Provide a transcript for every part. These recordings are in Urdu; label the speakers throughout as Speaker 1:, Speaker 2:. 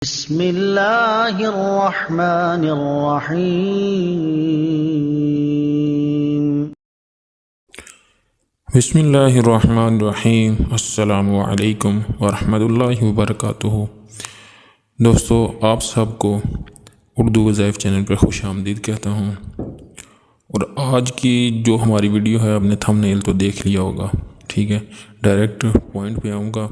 Speaker 1: بسم اللہ الرحمن الرحیم
Speaker 2: بسم اللہ الرحمن الرحیم۔ السلام علیکم ورحمۃ اللہ وبرکاتہ۔ دوستو، آپ سب کو اردو وظائف چینل پر خوش آمدید کہتا ہوں۔ اور آج کی جو ہماری ویڈیو ہے، آپ نے تھم نیل تو دیکھ لیا ہوگا، ٹھیک ہے۔ ڈائریکٹ پوائنٹ پہ آؤں گا۔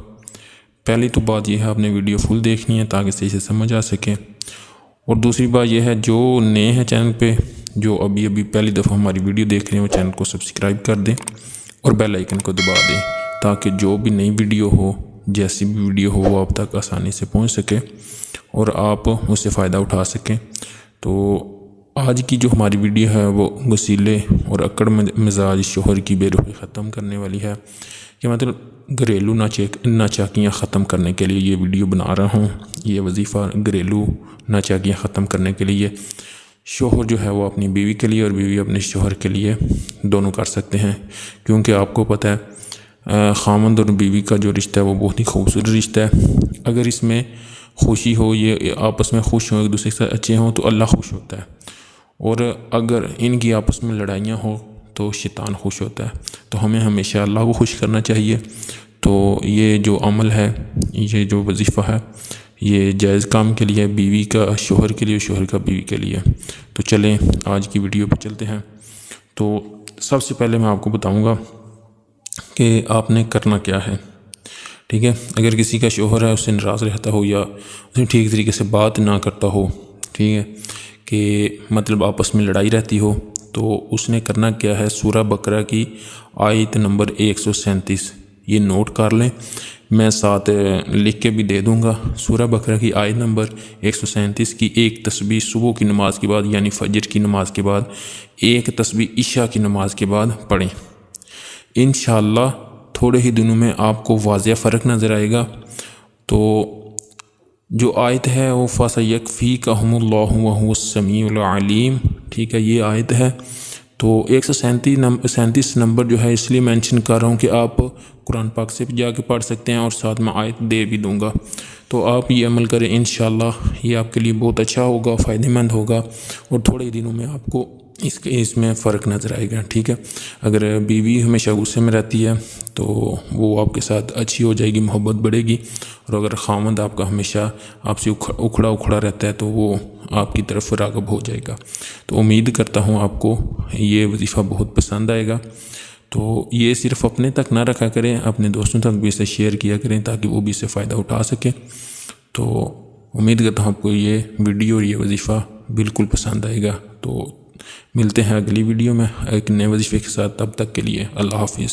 Speaker 2: پہلی تو بات یہ ہے، آپ نے ویڈیو فل دیکھنی ہے تاکہ صحیح سے سمجھ آ سکے۔ اور دوسری بات یہ ہے، جو نئے ہیں چینل پہ، جو ابھی پہلی دفعہ ہماری ویڈیو دیکھ رہے ہیں، وہ چینل کو سبسکرائب کر دیں اور بیل آئیکن کو دبا دیں تاکہ جو بھی نئی ویڈیو ہو، جیسی بھی ویڈیو ہو، وہ آپ تک آسانی سے پہنچ سکے اور آپ اس سے فائدہ اٹھا سکیں۔ تو آج کی جو ہماری ویڈیو ہے وہ غسیلے اور اکڑ مزاج شوہر کی بے رخی ختم کرنے والی ہے، کہ مطلب گھریلو ناچاکیاں ختم کرنے کے لیے یہ ویڈیو بنا رہا ہوں۔ یہ وظیفہ گھریلو ناچاکیاں ختم کرنے کے لیے شوہر جو ہے وہ اپنی بیوی کے لیے اور بیوی اپنے شوہر کے لیے دونوں کر سکتے ہیں، کیونکہ آپ کو پتہ ہے خامند اور بیوی کا جو رشتہ ہے وہ بہت ہی خوبصورت رشتہ ہے۔ اگر اس میں خوشی ہو، یہ آپس میں خوش ہوں، ایک دوسرے سے اچھے ہوں، تو اللہ خوش ہوتا ہے۔ اور اگر ان کی آپس میں لڑائیاں ہوں تو شیطان خوش ہوتا ہے۔ تو ہمیں ہمیشہ اللہ کو خوش کرنا چاہیے۔ تو یہ جو عمل ہے، یہ جو وظیفہ ہے، یہ جائز کام کے لیے، بیوی کا شوہر کے لیے، شوہر کا بیوی کے لیے۔ تو چلیں آج کی ویڈیو پہ چلتے ہیں۔ تو سب سے پہلے میں آپ کو بتاؤں گا کہ آپ نے کرنا کیا ہے، ٹھیک ہے۔ اگر کسی کا شوہر ہے، اس سے ناراض رہتا ہو یا اسے ٹھیک طریقے سے بات نہ کرتا ہو، ٹھیک ہے، کہ مطلب آپس میں لڑائی رہتی ہو، تو اس نے کرنا کیا ہے، سورہ بقرہ کی آیت نمبر 137 یہ نوٹ کر لیں، میں ساتھ لکھ کے بھی دے دوں گا۔ سورہ بقرہ کی آیت نمبر 137 کی ایک تسبیح صبح کی نماز کے بعد، یعنی فجر کی نماز کے بعد، ایک تسبیح عشاء کی نماز کے بعد پڑھیں۔ انشاءاللہ تھوڑے ہی دنوں میں آپ کو واضح فرق نظر آئے گا۔ تو جو آیت ہے وہ فَسَيَكْفِيكَهُمُ اللَّهُ وَهُوَ السَّمِيعُ الْعَلِيمُ، ٹھیک ہے، یہ آیت ہے۔ تو 137 نمبر جو ہے اس لیے مینشن کر رہا ہوں کہ آپ قرآن پاک سے جا کے پڑھ سکتے ہیں، اور ساتھ میں آیت دے بھی دوں گا۔ تو آپ یہ عمل کریں، انشاءاللہ یہ آپ کے لیے بہت اچھا ہوگا، فائدہ مند ہوگا، اور تھوڑے ہی دنوں میں آپ کو اس میں فرق نظر آئے گا، ٹھیک ہے۔ اگر بیوی ہمیشہ غصے میں رہتی ہے تو وہ آپ کے ساتھ اچھی ہو جائے گی، محبت بڑھے گی، اور اگر خامند آپ کا ہمیشہ آپ سے اکھڑا رہتا ہے تو وہ آپ کی طرف راغب ہو جائے گا۔ تو امید کرتا ہوں آپ کو یہ وظیفہ بہت پسند آئے گا۔ تو یہ صرف اپنے تک نہ رکھا کریں، اپنے دوستوں تک بھی اسے شیئر کیا کریں تاکہ وہ بھی اسے فائدہ اٹھا سکیں۔ تو امید کرتا ہوں آپ کو یہ ویڈیو اور یہ وظیفہ بالکل پسند آئے گا۔ تو ملتے ہیں اگلی ویڈیو میں ایک نئے وظیفے کے ساتھ، تب تک کے لیے اللہ حافظ۔